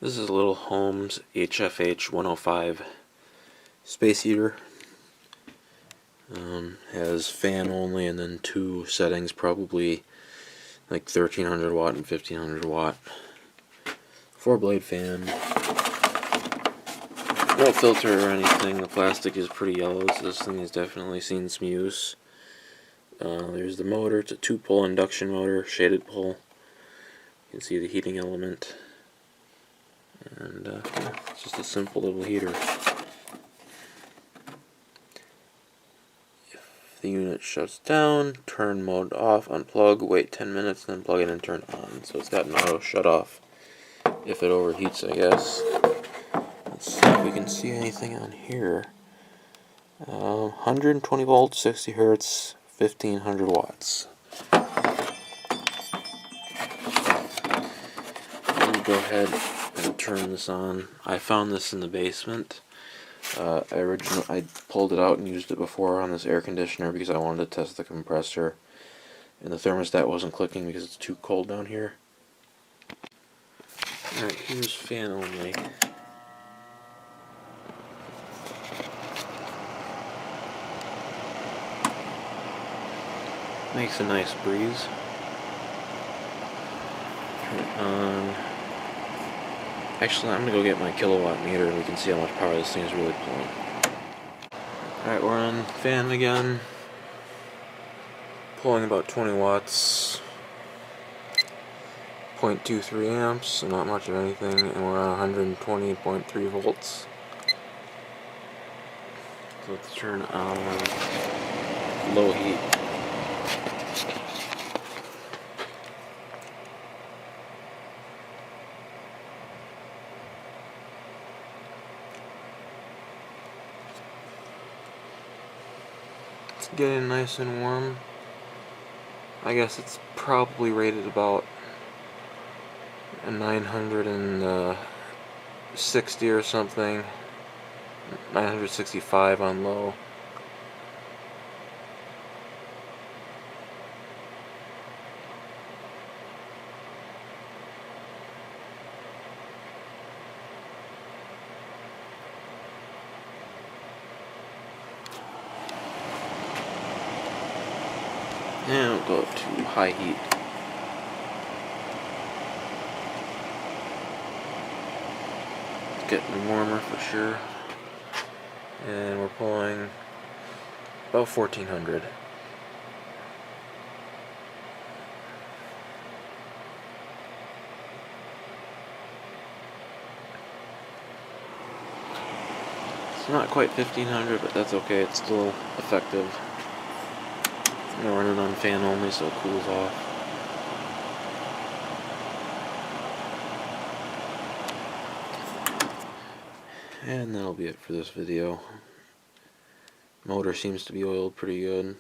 This is a little Holmes HFH 105 space heater. Has fan only and then two settings, probably like 1300 watt and 1500 watt. 4-blade fan. No filter or anything. The plastic is pretty yellow, so this thing has definitely seen some use. There's the motor. It's a 2-pole induction motor, shaded pole. You can see the heating element. And yeah, it's just a simple little heater. If the unit shuts down, turn mode off, unplug, wait 10 minutes, then plug it and turn on. So it's got an auto shut off if it overheats, I guess. Let's see if we can see anything on here. 120 volts, 60 hertz, 1500 watts. Let me go ahead and turn this on. I found this in the basement. I pulled it out and used it before on this air conditioner because I wanted to test the compressor, and the thermostat wasn't clicking because it's too cold down here. Alright, here's fan only. Makes a nice breeze. Turn it on. Actually, I'm going to go get my kilowatt meter and we can see how much power this thing is really pulling. Alright, we're on fan again. Pulling about 20 watts. 0.23 amps, so not much of anything, and we're on 120.3 volts. So let's turn on low heat. It's getting nice and warm. I guess it's probably rated about 960 or something. 965 on low. And we'll go up to high heat. It's getting warmer for sure. And we're pulling about 1400. It's not quite 1500, but that's okay. It's still effective. I'm running on fan only, so it cools off. And that'll be it for this video. Motor seems to be oiled pretty good.